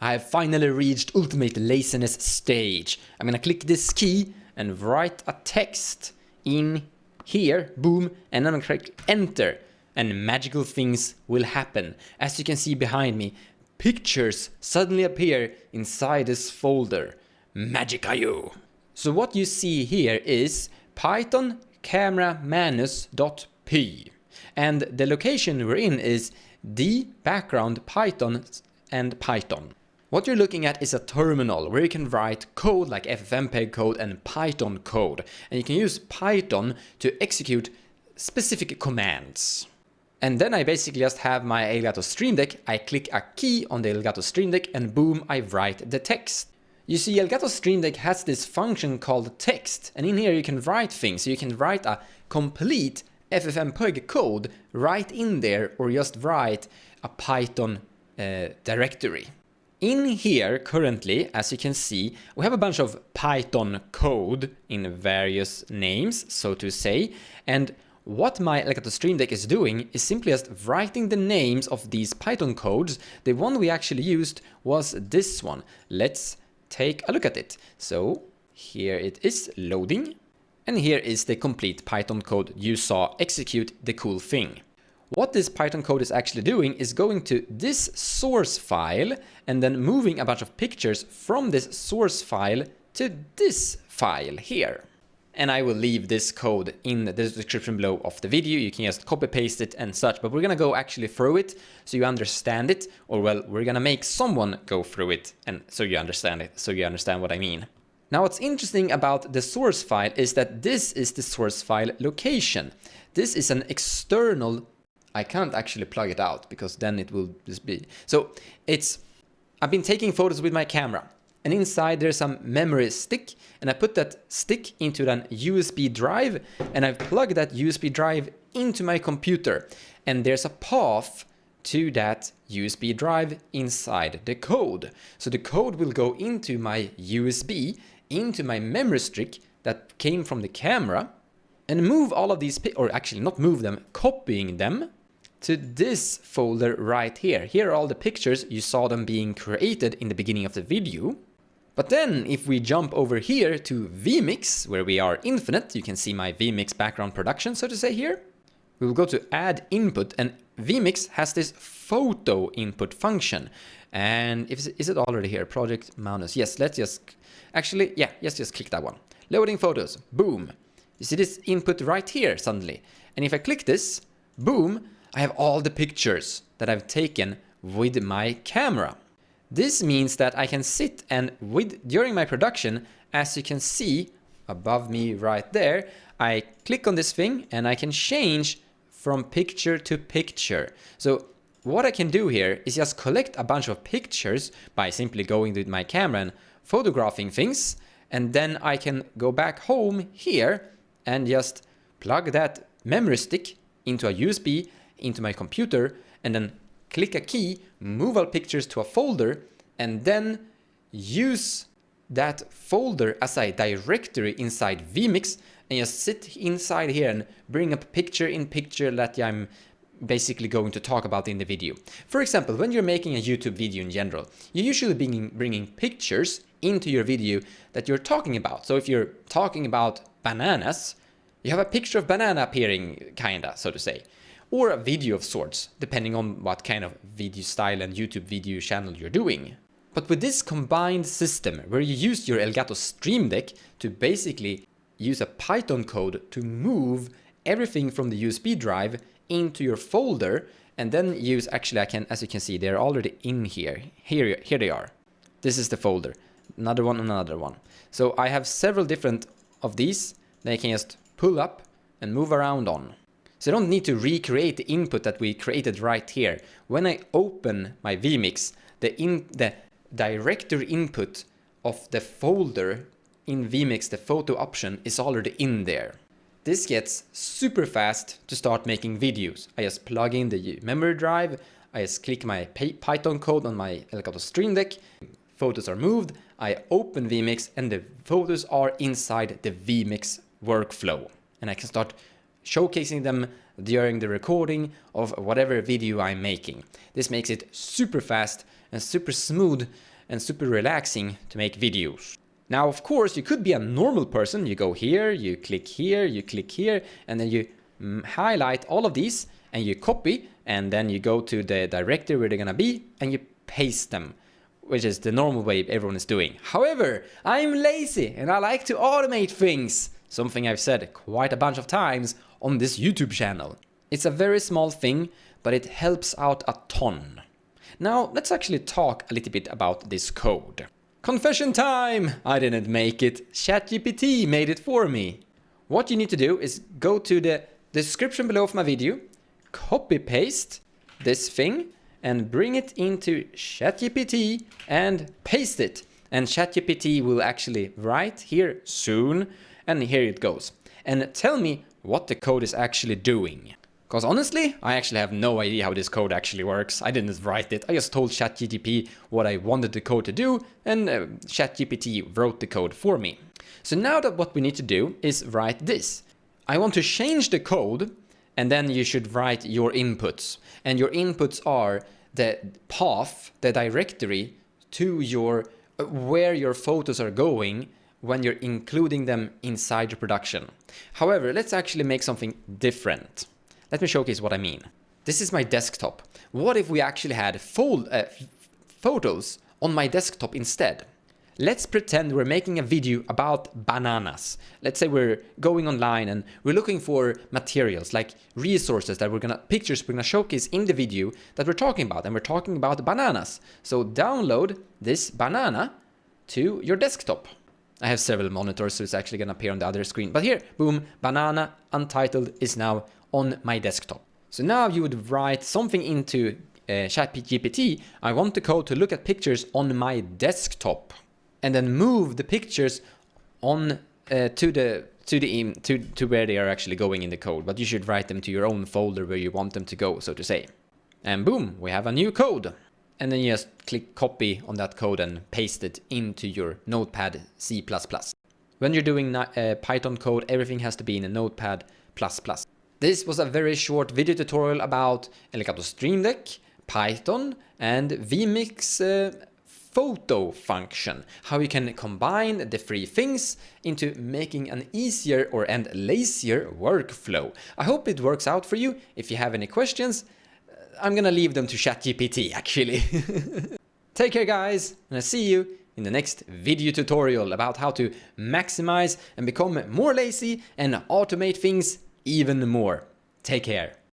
I have finally reached ultimate laziness stage. I'm gonna click this key and write a text in here, boom, and then I'm gonna click enter, and magical things will happen. As you can see behind me, pictures suddenly appear inside this folder. Magic.io. So what you see here is Python camera manus.p, and the location we're in is the background Python and Python. What you're looking at is a terminal where you can write code like FFmpeg code and Python code, and you can use Python to execute specific commands. And then I basically just have my Elgato Stream Deck, I click a key on the Elgato Stream Deck and boom, I write the text. You see, Elgato Stream Deck has this function called text, and in here you can write things. So you can write a complete FFmpeg code right in there, or just write a Python directory. In here currently, as you can see, we have a bunch of Python code in various names, so to say, and what my Elgato Stream Deck is doing is simply just writing the names of these Python codes. The one we actually used was this one. Let's take a look at it. So here it is loading, and here is the complete Python code you saw execute the cool thing. What this Python code is actually doing is going to this source file and then moving a bunch of pictures from this source file to this file here. And I will leave this code in the description below of the video. You can just copy paste it and such, but we're gonna go actually through it so you understand it, or well, we're gonna make someone go through it and so you understand it, so you understand what I mean. Now what's interesting about the source file is that this is the source file location. This is an external, I can't actually plug it out because then it will just be. So I've been taking photos with my camera, and inside there's some memory stick, and I put that stick into an USB drive, and I've plugged that USB drive into my computer, and there's a path to that USB drive inside the code. So the code will go into my USB, into my memory stick that came from the camera, and move all of these, or actually not move them, copying them to this folder right here. Here are all the pictures, you saw them being created in the beginning of the video. But then if we jump over here to vmix, where we are infinite, you can see my vmix background production, so to say here. We will go to add input, and vmix has this photo input function. And is it already here? Projekt manus. Yes, let's just, actually, yeah, let's just click that one. Loading photos, boom. You see this input right here suddenly. And if I click this, boom, I have all the pictures that I've taken with my camera. This means that I can sit and during my production, as you can see above me right there, I click on this thing and I can change from picture to picture. So what I can do here is just collect a bunch of pictures by simply going with my camera and photographing things, and then I can go back home here and just plug that memory stick into a USB into my computer, and then click a key, move all pictures to a folder, and then use that folder as a directory inside vmix, and just sit inside here and bring up picture in picture that I'm basically going to talk about in the video. For example, when you're making a YouTube video in general, you're usually bringing pictures into your video that you're talking about. So if you're talking about bananas, you have a picture of banana appearing, kinda, so to say. Or a video of sorts, depending on what kind of video style and YouTube video channel you're doing. But with this combined system, where you use your Elgato Stream Deck to basically use a Python code to move everything from the USB drive into your folder, and then use, actually I can, as you can see, they're already in here. Here they are. This is the folder. Another one, another one. So I have several different of these that I can just pull up and move around on. So I don't need to recreate the input that we created right here. When I open my vmix, the directory input of the folder in vmix, the photo option, is already in there. This gets super fast to start making videos. I just plug in the memory drive, I just click my Python code on my Elgato Stream Deck, photos are moved, I open vmix, and the photos are inside the vmix workflow. And I can start showcasing them during the recording of whatever video I'm making. This makes it super fast and super smooth and super relaxing to make videos. Now, of course, you could be a normal person. You go here, you click here, and then you highlight all of these and you copy, and then you go to the directory where they're gonna be and you paste them, which is the normal way everyone is doing. However, I'm lazy and I like to automate things, something I've said quite a bunch of times on this YouTube channel. It's a very small thing, but it helps out a ton. Now, let's actually talk a little bit about this code. Confession time! I didn't make it. ChatGPT made it for me. What you need to do is go to the description below of my video, copy paste this thing, and bring it into ChatGPT and paste it. And ChatGPT will actually write here soon, and here it goes. And tell me what the code is actually doing. Because honestly, I actually have no idea how this code actually works. I didn't write it. I just told ChatGPT what I wanted the code to do, and ChatGPT wrote the code for me. So now that what we need to do is write this. I want to change the code, and then you should write your inputs. And your inputs are the path, the directory to your where your photos are going when you're including them inside your production. However, let's actually make something different. Let me showcase what I mean. This is my desktop. What if we actually had photos on my desktop instead? Let's pretend we're making a video about bananas. Let's say we're going online and we're looking for materials like resources that pictures we're gonna showcase in the video that we're talking about, and we're talking about bananas. So download this banana to your desktop. I have several monitors, so it's actually gonna appear on the other screen. But here, boom, banana untitled is now on my desktop. So now you would write something into ChatGPT. I want the code to look at pictures on my desktop, and then move the pictures on to where they are actually going in the code. But you should write them to your own folder where you want them to go, so to say. And boom, we have a new code. And then you just click copy on that code and paste it into your Notepad C++. When you're doing Python code, everything has to be in a Notepad++. This was a very short video tutorial about Elgato Stream Deck, Python, and vmix photo function. How you can combine the three things into making an easier and lazier workflow. I hope it works out for you. If you have any questions, I'm gonna leave them to ChatGPT actually. Take care guys, and I'll see you in the next video tutorial about how to maximize and become more lazy and automate things even more. Take care.